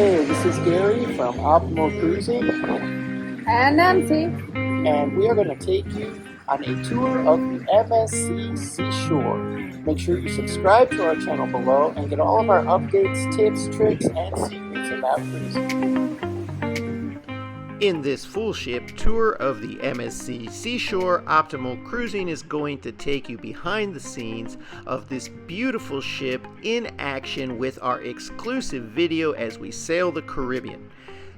Hey, this is Gary from Optimal Cruising, And Nancy. and we are going to take you on a tour of the MSC Seashore. Make sure you subscribe to our channel below and get all of our updates, tips, tricks, and secrets about cruising. In this full ship tour of the MSC Seashore, Optimal Cruising is going to take you behind the scenes of this beautiful ship in action with our exclusive video as we sail the Caribbean.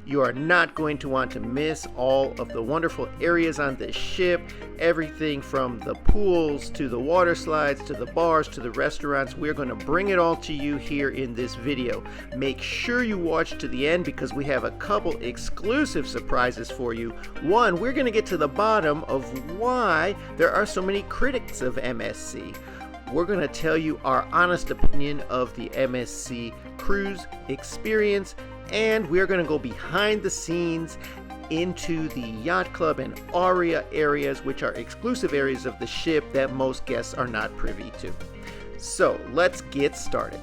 You are not going to want to miss all of the wonderful areas on this ship, everything from the pools to the water slides to the bars to the restaurants. We're going to bring it all to you here in this video. Make sure you watch to the end because we have a couple exclusive surprises for you. One, we're going to get to the bottom of why there are so many critics of MSC. We're going to tell you our honest opinion of the MSC cruise experience, and we're going to go behind the scenes into the yacht club and aria areas, which are exclusive areas of the ship that most guests are not privy to. So let's get started.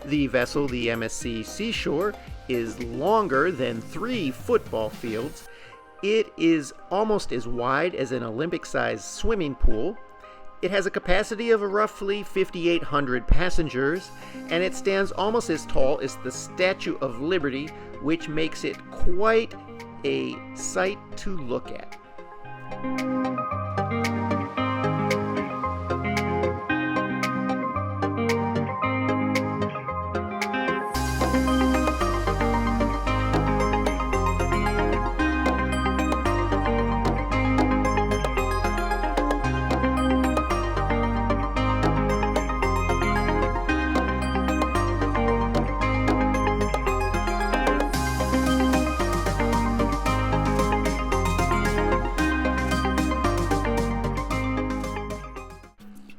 The vessel, the MSC Seashore, is longer than 3 football fields. It is almost as wide as an Olympic-sized swimming pool. It has a capacity of roughly 5,800 passengers, and it stands almost as tall as the Statue of Liberty, which makes it quite a sight to look at.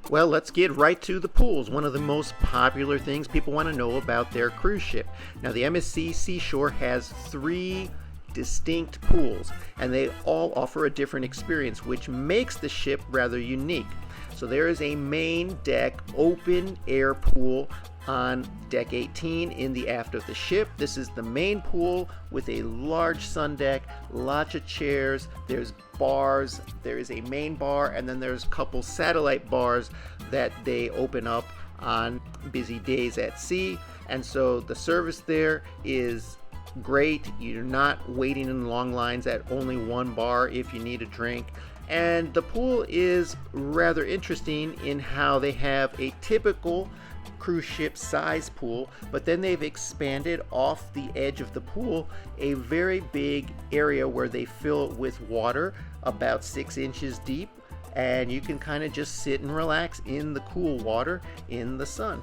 Well, let's get right to the pools. One of the most popular things people want to know about their cruise ship. Now, the MSC Seashore has 3 distinct pools, and they all offer a different experience, which makes the ship rather unique. So there is a main deck open air pool on deck 18 in the aft of the ship. This is the main pool with a large sun deck, lots of chairs, there's bars, there is a main bar, and then there's a couple satellite bars that they open up on busy days at sea. And so the service there is great. You're not waiting in long lines at only one bar if you need a drink. And the pool is rather interesting in how they have a typical cruise ship size pool, but then they've expanded off the edge of the pool a very big area where they fill it with water about 6 inches deep, and you can kind of just sit and relax in the cool water in the sun.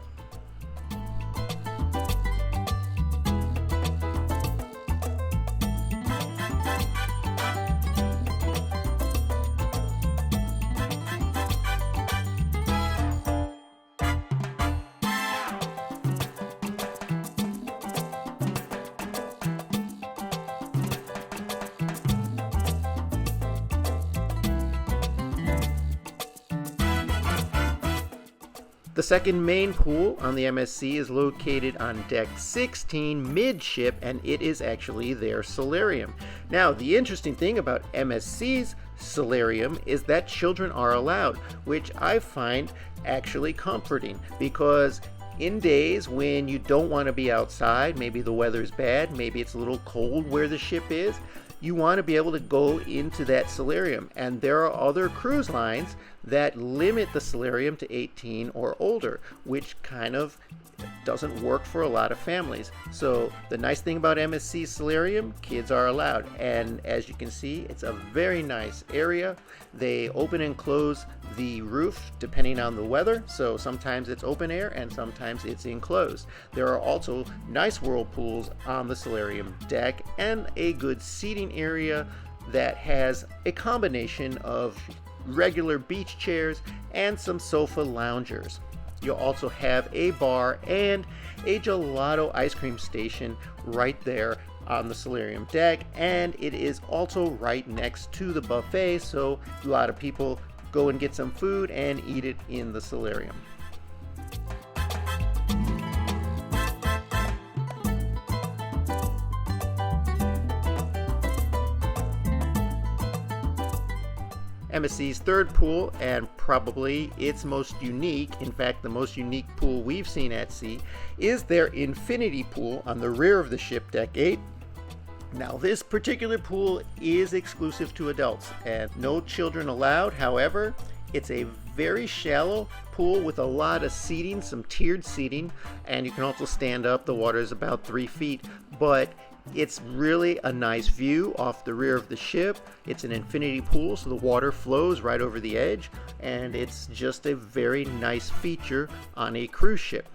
The second main pool on the MSC is located on deck 16 midship, and it is actually their solarium. Now, the interesting thing about MSC's solarium is that children are allowed, which I find actually comforting, because in days when you don't want to be outside, maybe the weather's bad, maybe it's a little cold where the ship is, you want to be able to go into that solarium. And there are other cruise lines that limit the solarium to 18 or older, which kind of doesn't work for a lot of families. So the nice thing about MSC Solarium, kids are allowed. And as you can see, it's a very nice area. They open and close the roof depending on the weather. So sometimes it's open air and sometimes it's enclosed. There are also nice whirlpools on the solarium deck and a good seating area that has a combination of regular beach chairs and some sofa loungers. You'll also have a bar and a gelato ice cream station right there on the solarium deck, and it is also right next to the buffet, so a lot of people go and get some food and eat it in the solarium. MSC's third pool, and probably its most unique, in fact the most unique pool we've seen at sea, is their infinity pool on the rear of the ship, deck 8. Now this particular pool is exclusive to adults and no children allowed. However, it's a very shallow pool with a lot of seating, some tiered seating, and you can also stand up. The water is about 3 feet, but it's really a nice view off the rear of the ship. It's an infinity pool, so the water flows right over the edge, and it's just a very nice feature on a cruise ship.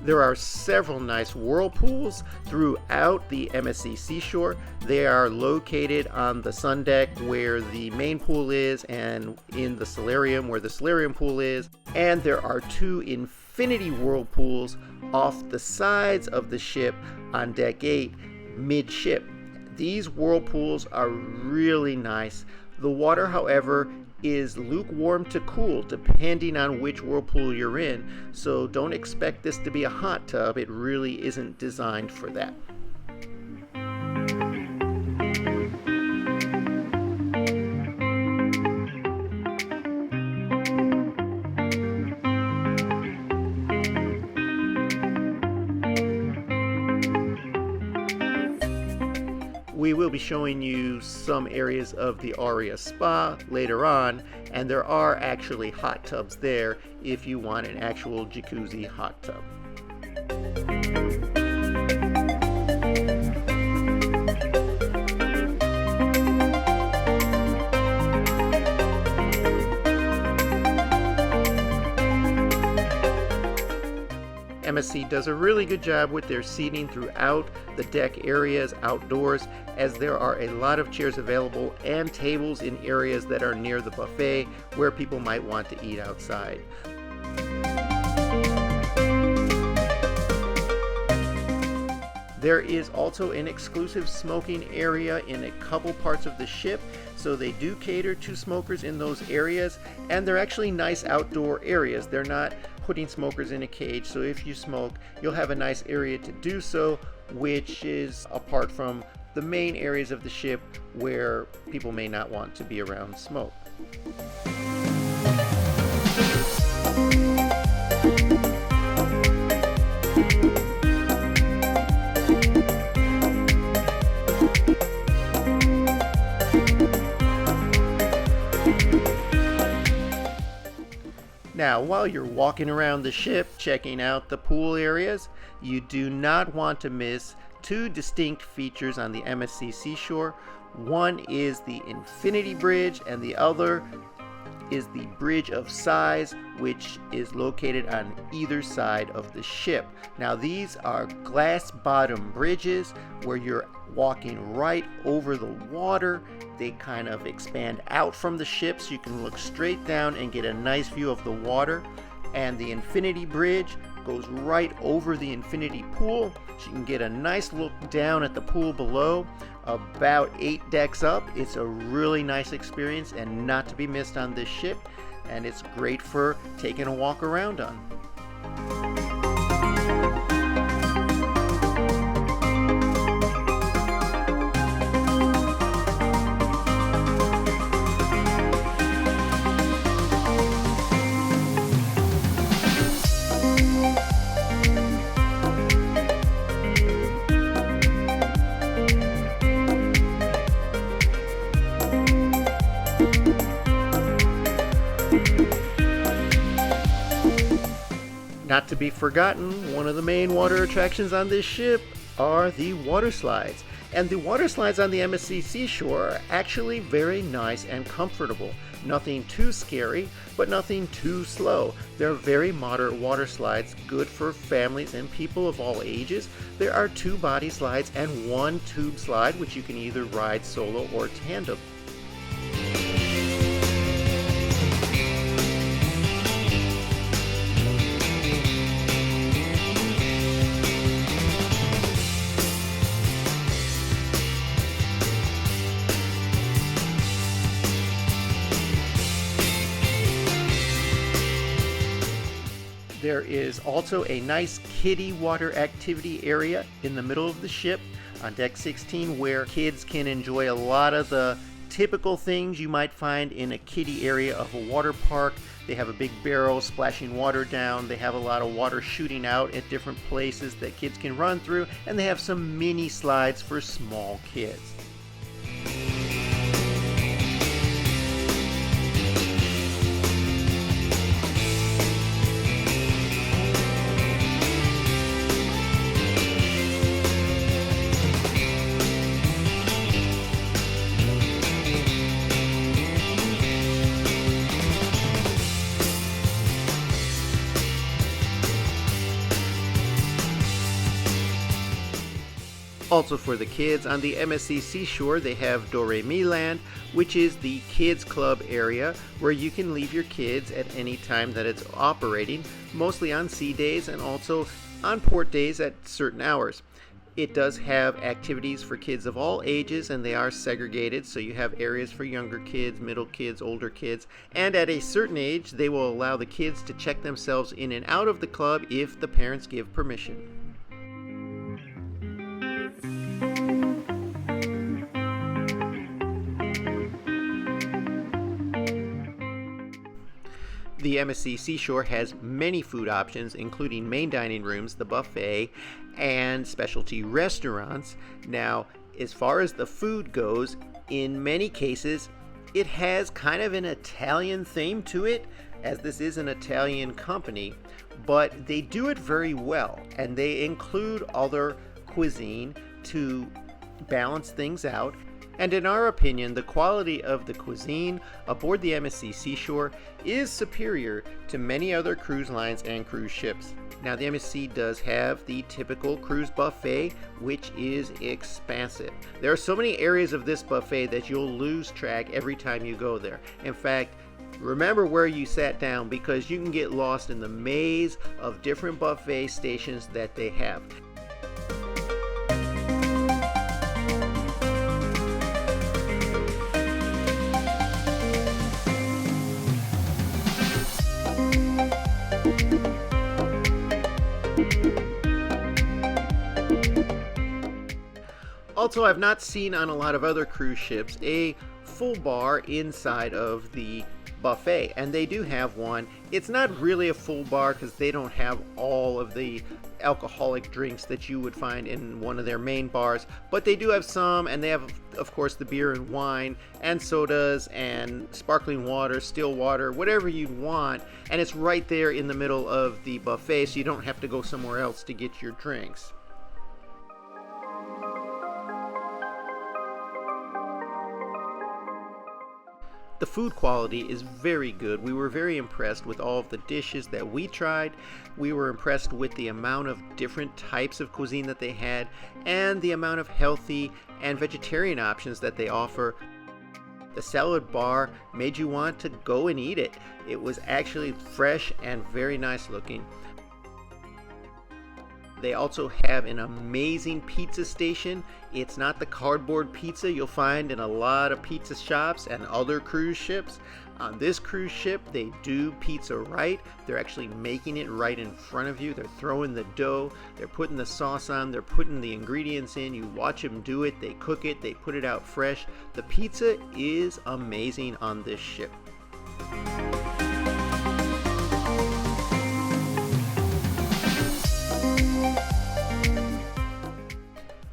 There are several nice whirlpools throughout the MSC Seashore. They are located on the sun deck where the main pool is, and in the solarium where the solarium pool is. And there are 2 infinity whirlpools off the sides of the ship on deck 8 mid-ship. These whirlpools are really nice. The water, however, is lukewarm to cool depending on which whirlpool you're in, so don't expect this to be a hot tub. It really isn't designed for that. We will be showing you some areas of the Aria Spa later on, and there are actually hot tubs there if you want an actual jacuzzi hot tub. MSC does a really good job with their seating throughout the deck areas outdoors, as there are a lot of chairs available and tables in areas that are near the buffet where people might want to eat outside. There is also an exclusive smoking area in a couple parts of the ship, so they do cater to smokers in those areas, and they're actually nice outdoor areas. They're not putting smokers in a cage, so if you smoke, you'll have a nice area to do so, which is apart from the main areas of the ship where people may not want to be around smoke. Now, while you're walking around the ship checking out the pool areas, you do not want to miss 2 distinct features on the MSC Seashore. One is the Infinity Bridge, and the other is the Bridge of Sighs, which is located on either side of the ship. Now, these are glass bottom bridges where you're walking right over the water. They kind of expand out from the ship so you can look straight down and get a nice view of the water. And the Infinity Bridge goes right over the infinity pool, so you can get a nice look down at the pool below, about 8 decks up. It's a really nice experience and not to be missed on this ship, and it's great for taking a walk around on. Not to be forgotten, one of the main water attractions on this ship are the water slides. And the water slides on the MSC Seashore are actually very nice and comfortable. Nothing too scary, but nothing too slow. They're very moderate water slides, good for families and people of all ages. There are 2 body slides and 1 tube slide, which you can either ride solo or tandem. There is also a nice kiddie water activity area in the middle of the ship on deck 16 where kids can enjoy a lot of the typical things you might find in a kiddie area of a water park. They have a big barrel splashing water down. They have a lot of water shooting out at different places that kids can run through, and they have some mini slides for small kids. Also for the kids, on the MSC Seashore, they have Do Re Mi Land, which is the kids club area where you can leave your kids at any time that it's operating, mostly on sea days and also on port days at certain hours. It does have activities for kids of all ages, and they are segregated, so you have areas for younger kids, middle kids, older kids, and at a certain age, they will allow the kids to check themselves in and out of the club if the parents give permission. The MSC Seashore has many food options, including main dining rooms, the buffet, and specialty restaurants. Now, as far as the food goes, in many cases, it has kind of an Italian theme to it, as this is an Italian company, but they do it very well, and they include other cuisine to balance things out. And in our opinion, the quality of the cuisine aboard the MSC Seashore is superior to many other cruise lines and cruise ships. Now, the MSC does have the typical cruise buffet, which is expansive. There are so many areas of this buffet that you'll lose track every time you go there. In fact, remember where you sat down, because you can get lost in the maze of different buffet stations that they have. Also, I've not seen on a lot of other cruise ships a full bar inside of the buffet, and they do have one. It's not really a full bar because they don't have all of the alcoholic drinks that you would find in one of their main bars, but they do have some, and they have, of course, the beer and wine and sodas and sparkling water, still water, whatever you want, and it's right there in the middle of the buffet, so you don't have to go somewhere else to get your drinks. The food quality is very good. We were very impressed with all of the dishes that we tried. We were impressed with the amount of different types of cuisine that they had and the amount of healthy and vegetarian options that they offer. The salad bar made you want to go and eat it. It was actually fresh and very nice looking. They also have an amazing pizza station. It's not the cardboard pizza you'll find in a lot of pizza shops and other cruise ships. On this cruise ship, they do pizza right. They're actually making it right in front of you. They're throwing the dough, they're putting the sauce on, they're putting the ingredients in. You watch them do it, they cook it, they put it out fresh. The pizza is amazing on this ship.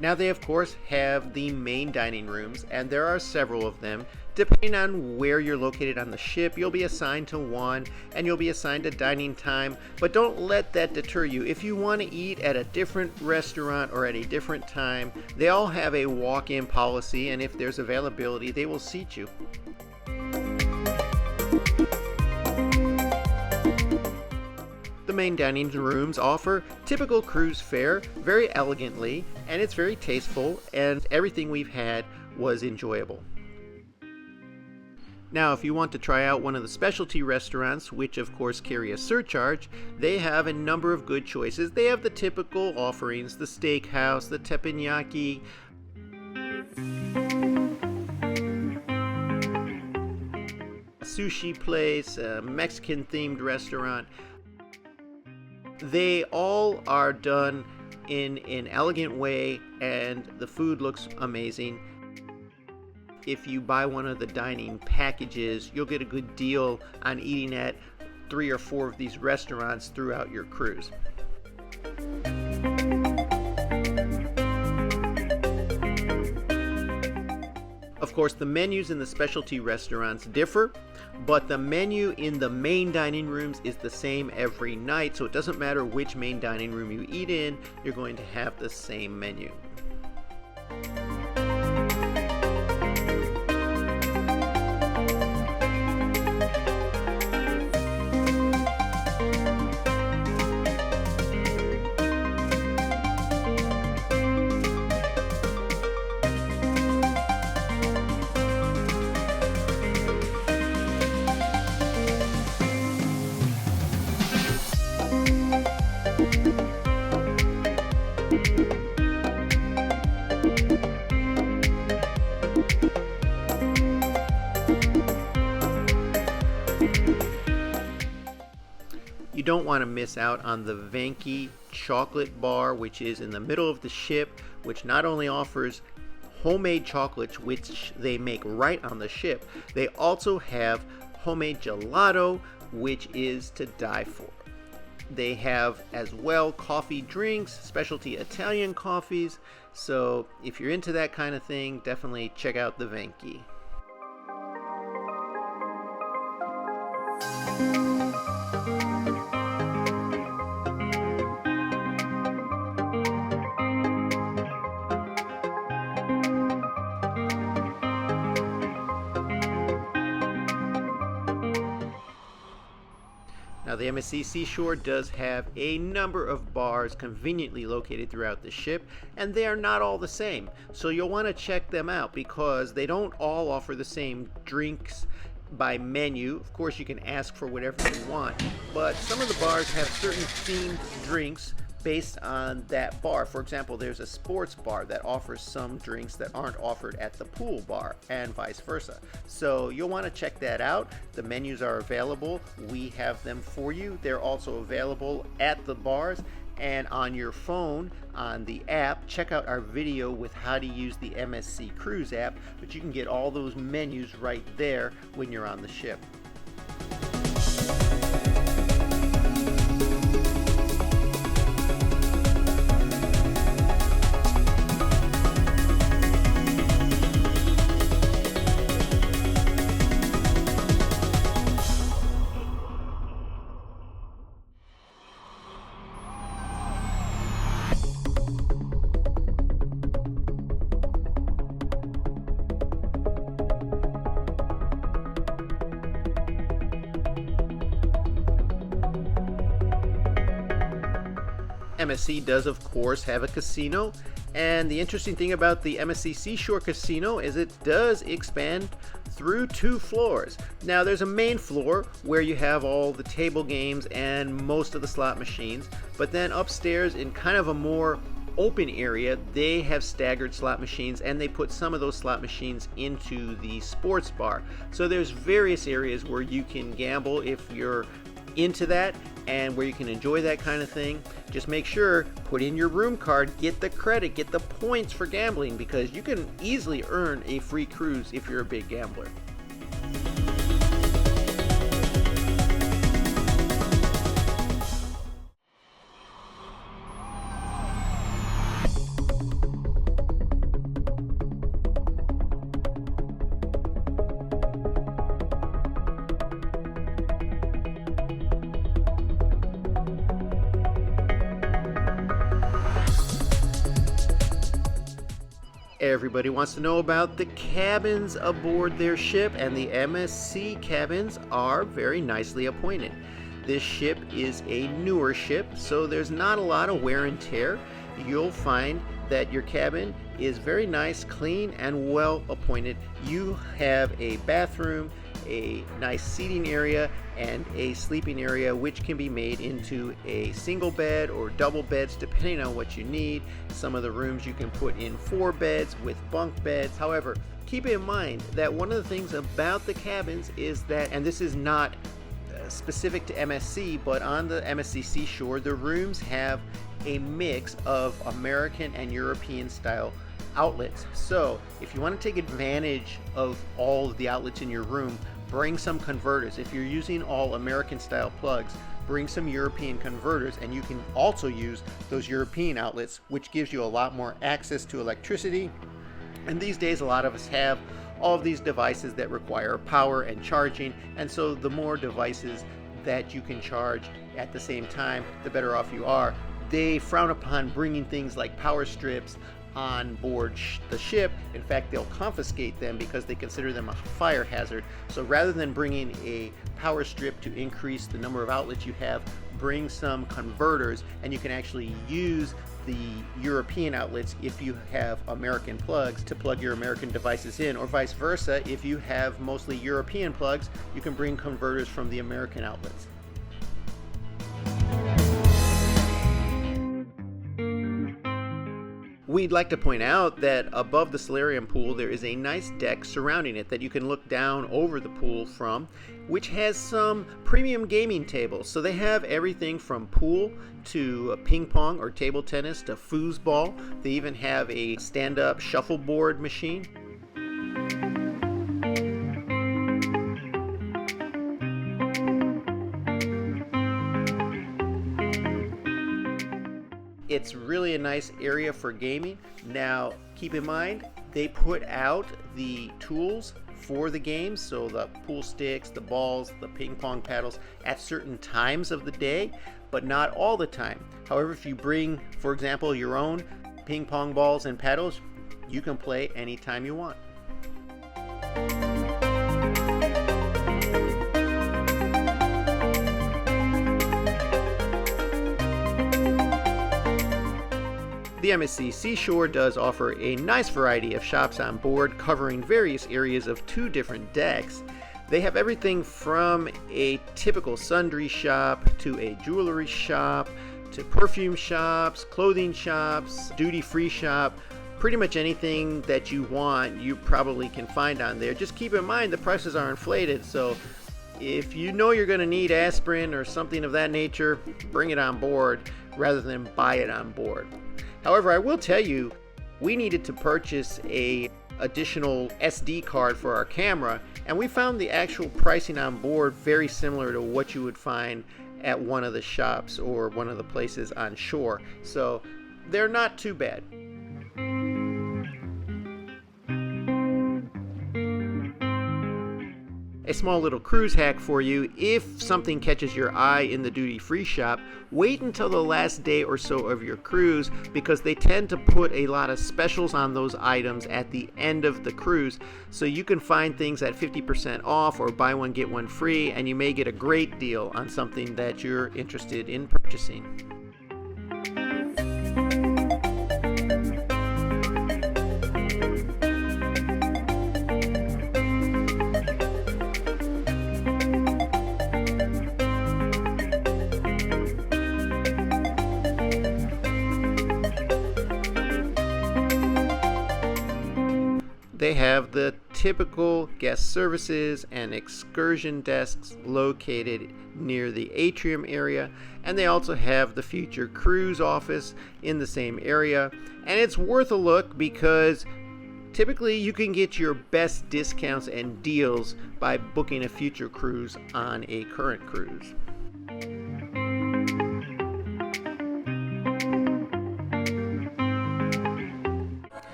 Now they of course have the main dining rooms, and there are several of them Depending on where you're located on the ship, you'll be assigned to one and you'll be assigned a dining time, but don't let that deter you. If you want to eat at a different restaurant or at a different time, they all have a walk-in policy, and if there's availability, they will seat you. The main dining rooms offer typical cruise fare very elegantly, and it's very tasteful, and everything we've had was enjoyable. Now, if you want to try out one of the specialty restaurants, which of course carry a surcharge, they have a number of good choices. They have the typical offerings, the steakhouse, the teppanyaki, a sushi place, a Mexican themed restaurant. They all are done in an elegant way, and the food looks amazing. If you buy one of the dining packages, you'll get a good deal on eating at 3 or 4 of these restaurants throughout your cruise. Of course, the menus in the specialty restaurants differ, but the menu in the main dining rooms is the same every night, so it doesn't matter which main dining room you eat in, you're going to have the same menu. You don't want to miss out on the Vanky chocolate bar, which is in the middle of the ship, which not only offers homemade chocolates, which they make right on the ship, they also have homemade gelato, which is to die for. They have as well coffee drinks, specialty Italian coffees, so if you're into that kind of thing, definitely check out the Vanky. Now, the MSC Seashore does have a number of bars conveniently located throughout the ship, and they are not all the same. So you'll want to check them out because they don't all offer the same drinks by menu. Of course, you can ask for whatever you want, but some of the bars have certain themed drinks based on that bar. For example, there's a sports bar that offers some drinks that aren't offered at the pool bar, and vice versa. So you'll want to check that out. The menus are available. We have them for you. They're also available at the bars and on your phone on the app. Check out our video with how to use the MSC Cruise app, but you can get all those menus right there when you're on the ship. MSC does, of course, have a casino, and the interesting thing about the MSC Seashore Casino is it does expand through 2 floors. Now, there's a main floor where you have all the table games and most of the slot machines, but then upstairs in kind of a more open area, they have staggered slot machines, and they put some of those slot machines into the sports bar. So there's various areas where you can gamble if you're into that and where you can enjoy that kind of thing. Just make sure, put in your room card, get the credit, get the points for gambling, because you can easily earn a free cruise if you're a big gambler. Everybody wants to know about the cabins aboard their ship, and the MSC cabins are very nicely appointed. This ship is a newer ship, so there's not a lot of wear and tear. You'll find that your cabin is very nice, clean, and well appointed. You have a bathroom, a nice seating area, and a sleeping area, which can be made into a single bed or double beds depending on what you need. Some of the rooms you can put in 4 beds with bunk beds. However, keep in mind that one of the things about the cabins is that, and this is not specific to MSC, but on the MSC Seashore, the rooms have a mix of American and European style outlets. So if you want to take advantage of all of the outlets in your room, bring some converters. If you're using all American style plugs, bring some European converters, and you can also use those European outlets, which gives you a lot more access to electricity. And these days a lot of us have all of these devices that require power and charging, and so the more devices that you can charge at the same time, the better off you are. They frown upon bringing things like power strips on board the ship. In fact, they'll confiscate them because they consider them a fire hazard. So rather than bringing a power strip to increase the number of outlets you have, bring some converters, and you can actually use the European outlets if you have American plugs to plug your American devices in, or vice versa. If you have mostly European plugs, you can bring converters from the American outlets. We'd like to point out that above the solarium pool there is a nice deck surrounding it that you can look down over the pool from, which has some premium gaming tables. So they have everything from pool to ping pong or table tennis to foosball. They even have a stand-up shuffleboard machine. It's really a nice area for gaming. Now, keep in mind, they put out the tools for the games, so the pool sticks, the balls, the ping pong paddles, at certain times of the day, but not all the time. However, if you bring, for example, your own ping pong balls and paddles, you can play anytime you want. The MSC Seashore does offer a nice variety of shops on board, covering various areas of 2 different decks. They have everything from a typical sundry shop to a jewelry shop to perfume shops, clothing shops, duty-free shop. Pretty much anything that you want, you probably can find on there. Just keep in mind the prices are inflated, so if you know you're going to need aspirin or something of that nature, bring it on board rather than buy it on board. However, I will tell you, we needed to purchase a additional SD card for our camera, and we found the actual pricing on board very similar to what you would find at one of the shops or one of the places on shore. So they're not too bad. A small little cruise hack for you: if something catches your eye in the duty-free shop, wait until the last day or so of your cruise, because they tend to put a lot of specials on those items at the end of the cruise, so you can find things at 50% off or buy one get one free, and you may get a great deal on something that you're interested in purchasing. They have the typical guest services and excursion desks located near the Atrium area, and they also have the future cruise office in the same area. And it's worth a look because typically you can get your best discounts and deals by booking a future cruise on a current cruise.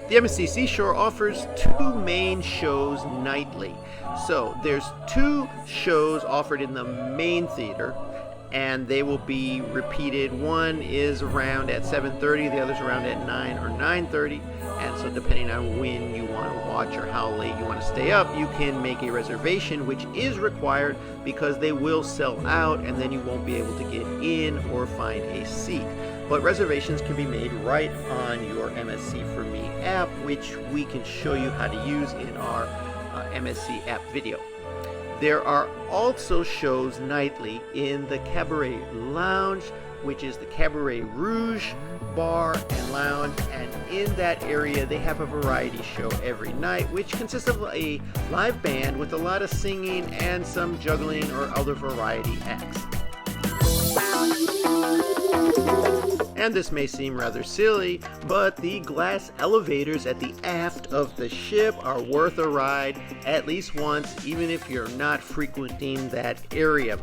The MSC Seashore offers 2 main shows nightly. So there's 2 shows offered in the main theater, and they will be repeated. One is around at 7:30, the other's around at 9 or 9:30. And So depending on when you want to watch or how late you want to stay up, you can make a reservation, which is required because they will sell out and then you won't be able to get in or find a seat. But reservations can be made right on your MSC For Me app, which we can show you how to use in our MSC app video. There are also shows nightly in the Cabaret Lounge, which is the Cabaret Rouge bar and lounge, and in that area they have a variety show every night, which consists of a live band with a lot of singing and some juggling or other variety acts. And this may seem rather silly, but the glass elevators at the aft of the ship are worth a ride at least once, even if you're not frequenting that area.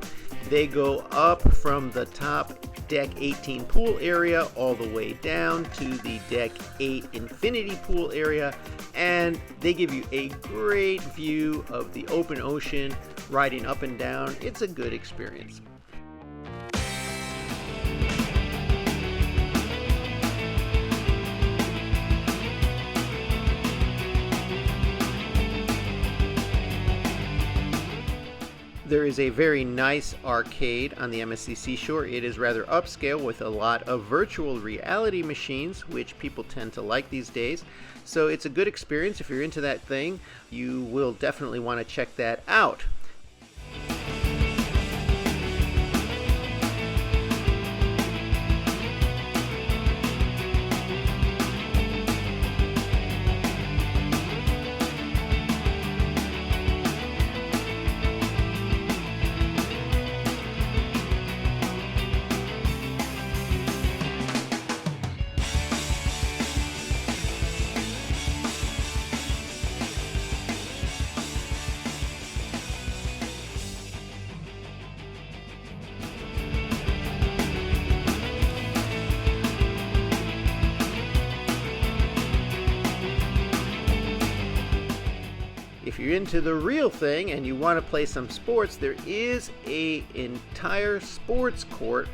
They go up from the top Deck 18 pool area all the way down to the Deck 8 infinity pool area, and they give you a great view of the open ocean riding up and down. It's a good experience. There is a very nice arcade on the MSC Seashore. It is rather upscale with a lot of virtual reality machines, which people tend to like these days. So it's a good experience. If you're into that thing, you will definitely want to check that out. If you're into the real thing and you want to play some sports, there is an entire sports court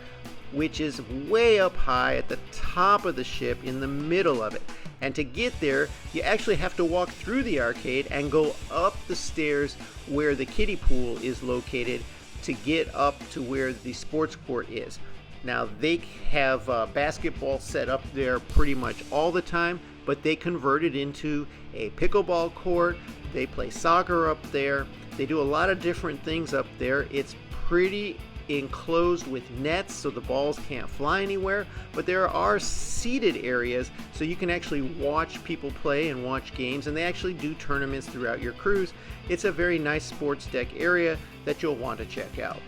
which is way up high at the top of the ship in the middle of it. And to get there, you actually have to walk through the arcade and go up the stairs where the kiddie pool is located to get up to where the sports court is. Now, they have basketball set up there pretty much all the time, but they convert it into a pickleball court. They play soccer up there. They do a lot of different things up there. It's pretty enclosed with nets so the balls can't fly anywhere, but there are seated areas so you can actually watch people play and watch games, and they actually do tournaments throughout your cruise. It's a very nice sports deck area that you'll want to check out.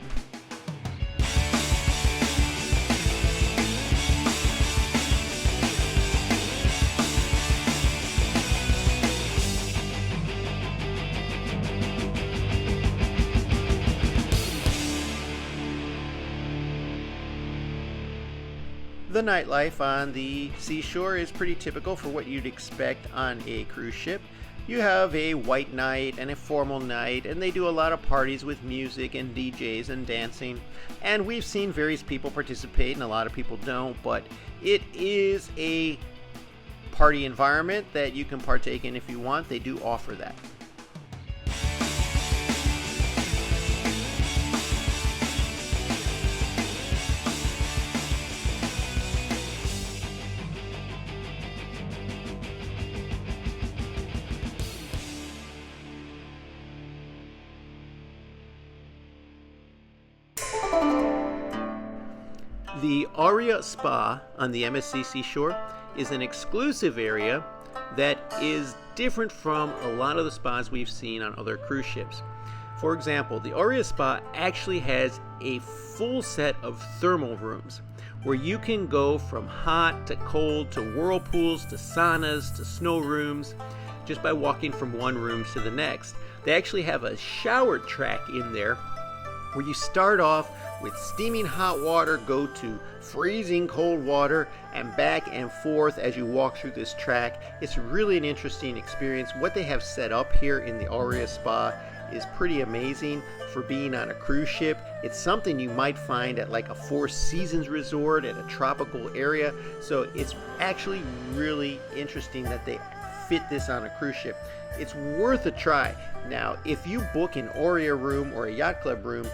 The nightlife on the seashore is pretty typical for what you'd expect on a cruise ship. You have a white night and a formal night, and they do a lot of parties with music and DJs and dancing. And we've seen various people participate, and a lot of people don't, but it is a party environment that you can partake in if you want. They do offer that. The Aria Spa on the MSC Seashore is an exclusive area that is different from a lot of the spas we've seen on other cruise ships. For example, the Aria Spa actually has a full set of thermal rooms where you can go from hot to cold to whirlpools to saunas to snow rooms just by walking from one room to the next. They actually have a shower track in there where you start off with steaming hot water, go to freezing cold water, and back and forth as you walk through this track. It's really an interesting experience. What they have set up here in the Aria Spa is pretty amazing for being on a cruise ship. It's something you might find at like a Four Seasons resort at a tropical area. So it's actually really interesting that they fit this on a cruise ship. It's worth a try. Now, if you book an Aria room or a yacht club room,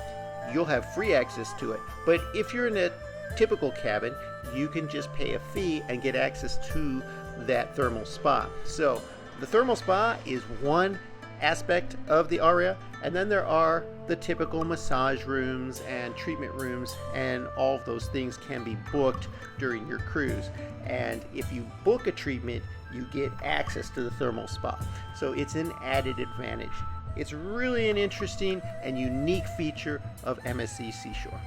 you'll have free access to it. But if you're in a typical cabin, you can just pay a fee and get access to that thermal spa. So the thermal spa is one aspect of the Aria, and then there are the typical massage rooms and treatment rooms, and all of those things can be booked during your cruise. And if you book a treatment, you get access to the thermal spa. So it's an added advantage. It's really an interesting and unique feature of MSC Seashore.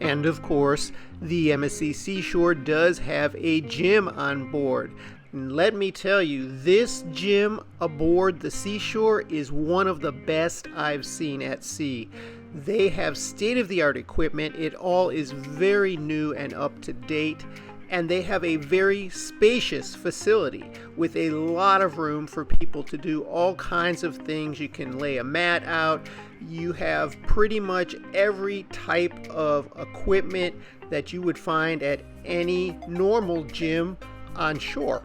And of course, the MSC Seashore does have a gym on board. And let me tell you, this gym aboard the Seashore is one of the best I've seen at sea. They have state-of-the-art equipment. It all is very new and up to date. And they have a very spacious facility with a lot of room for people to do all kinds of things. You can lay a mat out. You have pretty much every type of equipment that you would find at any normal gym on shore.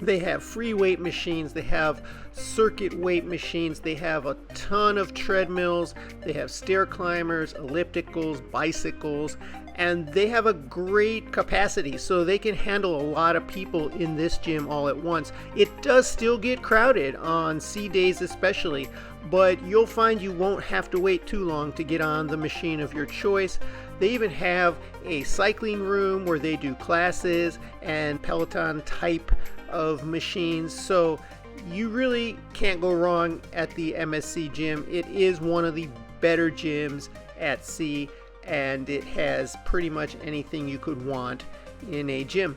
They have free weight machines, they have circuit weight machines, they have a ton of treadmills, they have stair climbers, ellipticals, bicycles, and they have a great capacity, so they can handle a lot of people in this gym all at once. It does still get crowded on sea days especially, but you'll find you won't have to wait too long to get on the machine of your choice. They even have a cycling room where they do classes and Peloton type of machines, so you really can't go wrong at the MSC gym. It is one of the better gyms at sea, and it has pretty much anything you could want in a gym.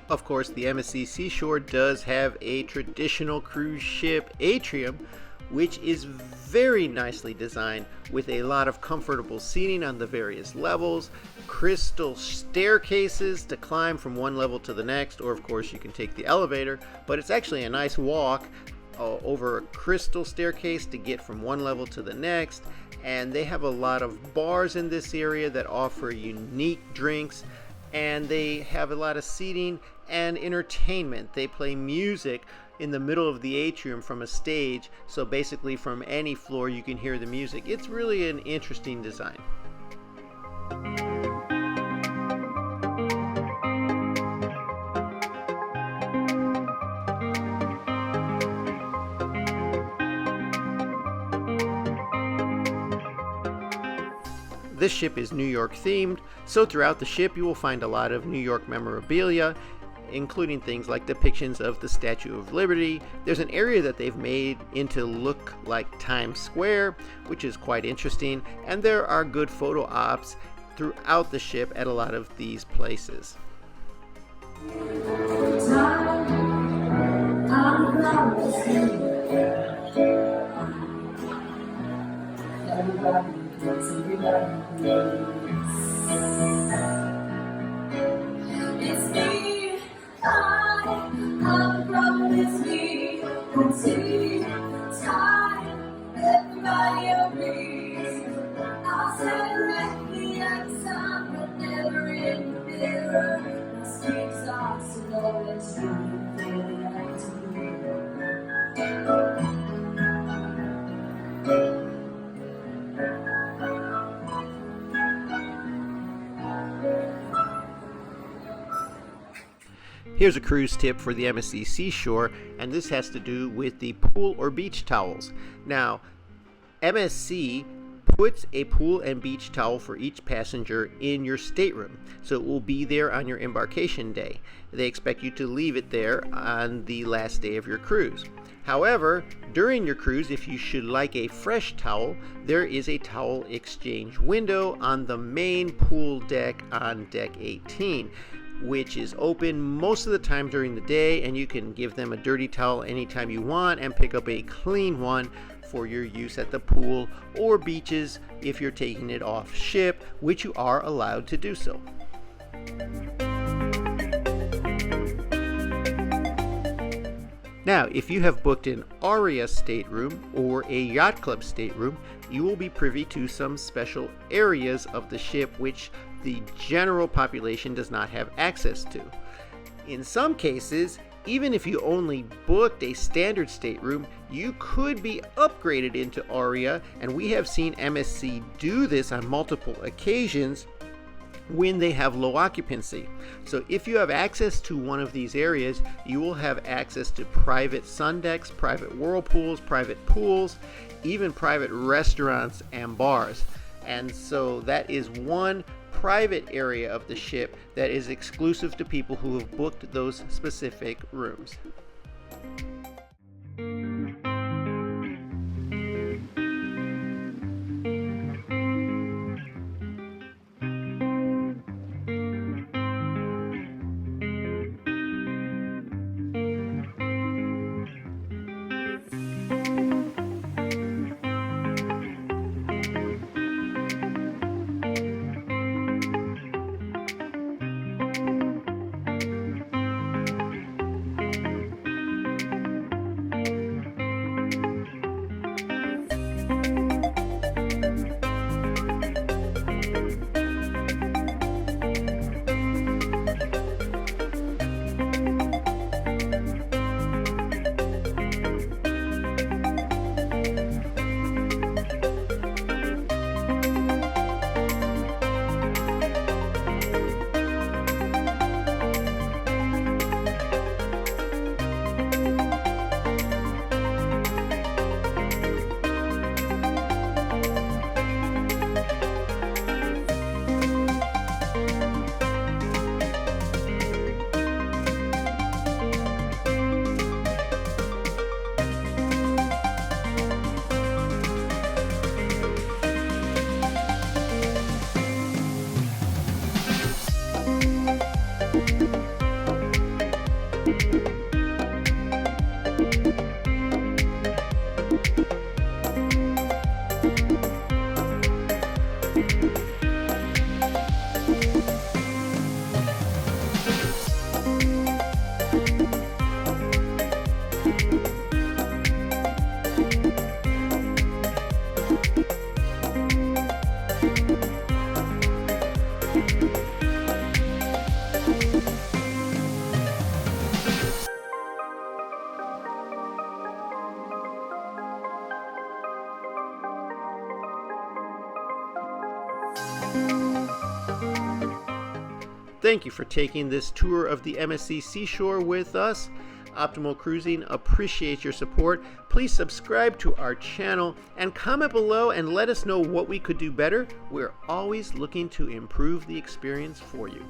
Of course, the MSC Seashore does have a traditional cruise ship Atrium, which is very nicely designed with a lot of comfortable seating on the various levels, crystal staircases to climb from one level to the next, or of course you can take the elevator, but it's actually a nice walk over a crystal staircase to get from one level to the next. And they have a lot of bars in this area that offer unique drinks, and they have a lot of seating and entertainment. They play music in the middle of the atrium from a stage, so basically from any floor you can hear the music. It's really an interesting design. This ship is New York themed, so throughout the ship you will find a lot of New York memorabilia, including things like depictions of the Statue of Liberty. There's an area that they've made into look like Times Square, which is quite interesting, and there are good photo ops throughout the ship at a lot of these places. It's me, I'm promise me, until time, everybody agrees. I'll say directly at the sun, but never in the mirror. My skin starts to go and Here's a cruise tip for the MSC Seashore, and this has to do with the pool or beach towels. Now, MSC puts a pool and beach towel for each passenger in your stateroom, so it will be there on your embarkation day. They expect you to leave it there on the last day of your cruise. However, during your cruise, if you should like a fresh towel, there is a towel exchange window on the main pool deck on deck 18, which is open most of the time during the day, and you can give them a dirty towel anytime you want and pick up a clean one for your use at the pool or beaches if you're taking it off ship, which you are allowed to do so. Now, if you have booked an Aria stateroom or a yacht club stateroom, you will be privy to some special areas of the ship which the general population does not have access to. In some cases, even if you only booked a standard stateroom, you could be upgraded into Aria, and we have seen MSC do this on multiple occasions when they have low occupancy. So if you have access to one of these areas, you will have access to private sun decks, private whirlpools, private pools, even private restaurants and bars. And so that is one private area of the ship that is exclusive to people who have booked those specific rooms. Thank you for taking this tour of the MSC Seashore with us. Optimal Cruising appreciates your support. Please subscribe to our channel and comment below and let us know what we could do better. We're always looking to improve the experience for you.